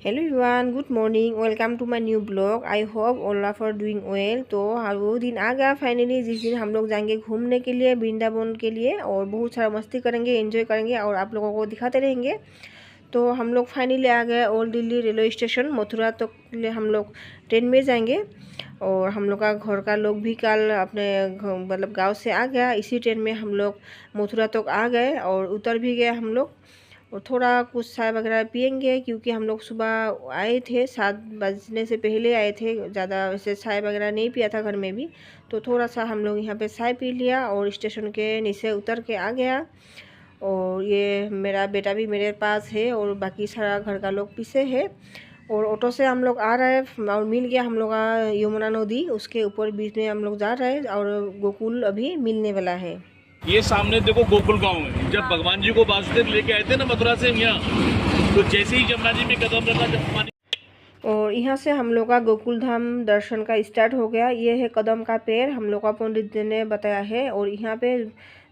Hello everyone, good morning, welcome to my new blog. I hope all of are doing well. तो वो दिन आ गया finally जिस दिन हम लोग जाएंगे घूमने के लिए वृंदावन के लिए, और बहुत सारा मस्ती करेंगे, एंजॉय करेंगे और आप लोगों को दिखाते रहेंगे। तो हम लोग फाइनली आ गए old Delhi railway station. Mathura तक के लिए हम लोग ट्रेन में जाएंगे, और हम लोग का घर का लोग भी कल अपने मतलब गाँव से आ गया। इसी ट्रेन में हम लोग मथुरा तक आ गए और उतर भी गए हम लोग। और थोड़ा कुछ चाय वगैरह पियेंगे क्योंकि हम लोग सुबह आए थे, 7 बजने से पहले आए थे। ज़्यादा वैसे चाय वगैरह नहीं पिया था घर में भी, तो थोड़ा सा हम लोग यहाँ पे चाय पी लिया और स्टेशन के नीचे उतर के आ गया। और ये मेरा बेटा भी मेरे पास है और बाकी सारा घर का लोग पीछे है। और ऑटो से हम लोग आ रहे हैं और मिल गया हम लोग का यमुना नदी, उसके ऊपर बीच में हम लोग जा रहे हैं और गोकुल अभी मिलने वाला है। ये सामने देखो गोकुल गांव है। जब भगवान जी को वासुदेव लेके आए थे ना मथुरा से यहाँ, तो जैसे ही जमुना जी में कदम रखा जब पानी, और यहाँ से हम लोग का गोकुल धाम दर्शन का स्टार्ट हो गया। ये है कदम का पेड़, हम लोग का पंडित जी ने बताया है। और यहाँ पे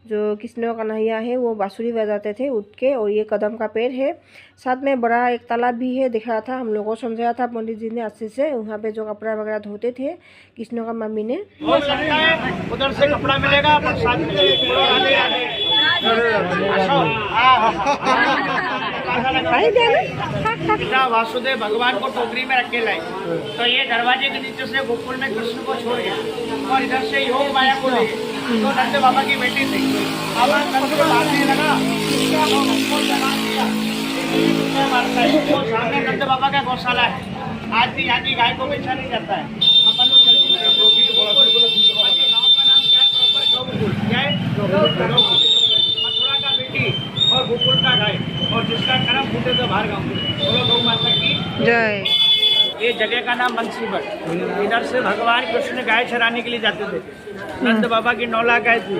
जो कृष्ण कन्हैया है वो बांसुरी बजाते थे उठ के, और ये कदम का पेड़ है। साथ में बड़ा एक तालाब भी है, दिखाया था हम लोगों को, समझाया था पंडित जी ने अच्छे से। वहाँ पे जो कपड़ा वगैरह धोते थे कृष्ण का मम्मी ने। उधर से कपड़ा मिलेगा, प्रसाद मिलेगा। वासुदेव भगवान को टोकरी में रख के लाए, तो ये दरवाजे के नीचे से गोकुल में कृष्ण को छोड़ गया, और इधर से योग माया को ले। तो नंद बाबा की बेटी थी, बाबा नंद को मारने लगा, तो सामने नंद बाबा का गौशाला है। आज भी यहाँ की गाय को बेचा नहीं जाता है। अपन लोग गाँव का नाम क्या है? मथुरा का बेटी और गोकुल का गाय, और जिसका कर्म फूटे तो बाहर गाँव। बोलो गौ माता की जय। ये जगह का नाम बंसीवर। इधर से भगवान कृष्ण गाय चराने के लिए जाते थे। नंद बाबा की 9 लाख गाय थी,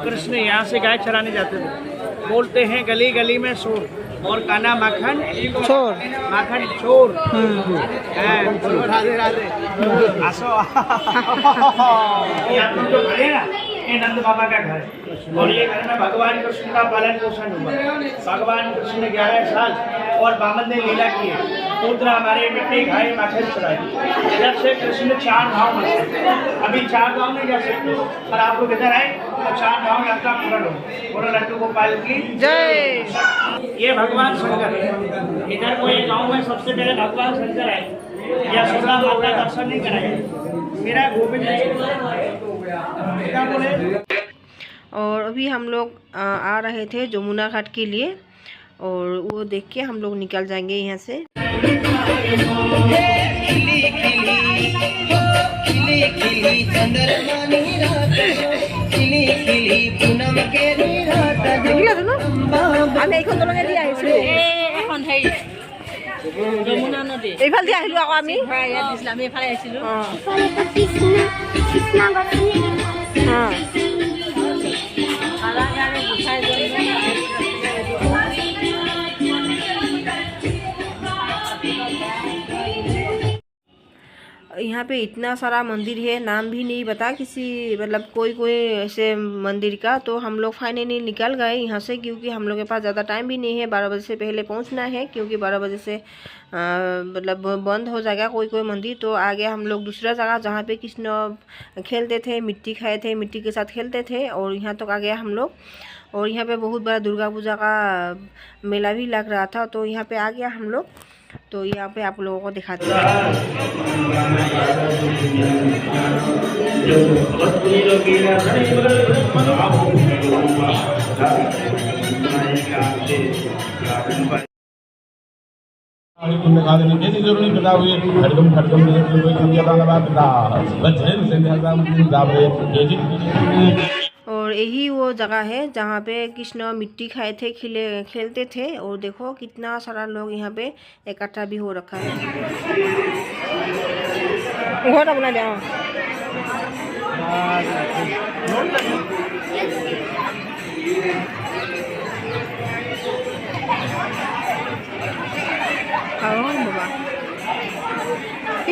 कृष्ण यहाँ से गाय चराने जाते थे। बोलते हैं गली गली में शोर, और काना माखन चोर, माखन चोर। राधे राधे आसो। ये नंद बाबा का घर है, और ये घर में भगवान कृष्ण का पालन पोषण हुआ। भगवान कृष्ण ने 11 साल और बामन ने लीला की है। पुत्र हमारे मिट्टी खाए, माखन चुराए। इधर से कृष्ण 4 गाँव में, अभी 4 गाँव नहीं जा सकते, पर आप लोग इधर आए तो 4 गाँव यात्रा पूर्ण हो। बोलो लड्डू गोपाल की जय। ये भगवान शंकर है। इधर कोई गाँव में सबसे पहले भगवान शंकर आए, या सुधा माता दर्शन नहीं कराए। मेरा गोविंद क्या बोले। और अभी हम लोग आ रहे थे जमुना घाट के लिए, और वो देख के हम लोग निकल जाएंगे यहाँ से। যমুনা নদী এইফালে আহিলো আকৌ আমি এইফালে আহিছিলো। यहाँ पे इतना सारा मंदिर है, नाम भी नहीं पता किसी, मतलब कोई ऐसे मंदिर का। तो हम लोग फाइनली निकल गए यहाँ से, क्योंकि हम लोग के पास ज़्यादा टाइम भी नहीं है। 12 बजे से पहले पहुँचना है, क्योंकि 12 बजे से मतलब बंद हो जाएगा कोई मंदिर। तो आ गया हम लोग दूसरा जगह जहाँ पे कृष्ण खेलते थे, मिट्टी खाए थे, मिट्टी के साथ खेलते थे, और यहाँ तक आ गया हम लोग। और यहाँ पे बहुत बड़ा दुर्गा पूजा का मेला भी लग रहा था, तो यहाँ पे आ गया हम लोग। तो यहाँ पे आप लोगों को दिखाते हैं। और यही वो जगह है जहाँ पे कृष्ण मिट्टी खाए थे, खेलते थे। और देखो कितना सारा लोग यहाँ पे इकट्ठा भी हो रखा है।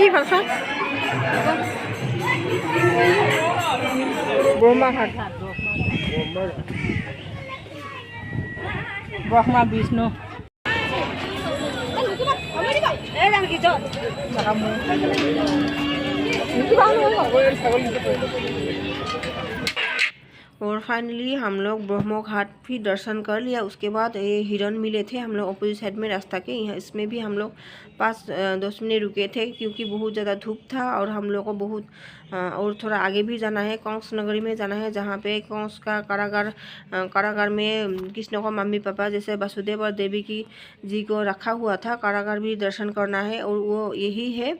কি ভাষা ব্রহ্মাঘাট ব্রহ্মা বিষ্ণু और फाइनली हम लोग ब्रह्मो घाट भी दर्शन कर लिया। उसके बाद ये हिरन मिले थे हम लोग अपोजिट साइड में रास्ता के, यहाँ इसमें भी हम लोग 5-10 मिनट रुके थे क्योंकि बहुत ज़्यादा धूप था और हम लोग को बहुत और थोड़ा आगे भी जाना है, कंस नगरी में जाना है जहाँ पे कंस का कारागार में कृष्ण को मम्मी पापा जैसे वसुदेव और देवी की जी को रखा हुआ था, कारागार भी दर्शन करना है और वो यही है।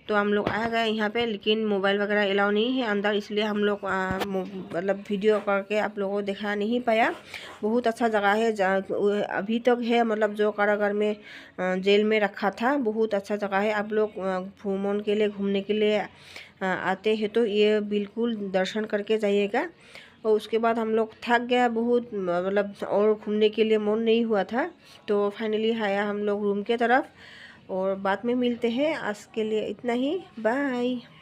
तो हम लोग आ गए यहाँ पे, लेकिन मोबाइल वगैरह अलाउ नहीं है अंदर, इसलिए हम लोग मतलब वीडियो करके आप लोगों को दिखा नहीं पाया। बहुत अच्छा जगह है, अभी तक है मतलब जो कारागार में जेल में रखा था, बहुत अच्छा जगह है। आप लोग भ्रमण के लिए घूमने के लिए आते हैं तो ये बिल्कुल दर्शन करके जाइएगा। और उसके बाद हम लोग थक गया बहुत, मतलब और घूमने के लिए मन नहीं हुआ था, तो फाइनली आया हम लोग रूम के तरफ। और बाद में मिलते हैं, आज के लिए इतना ही, बाय।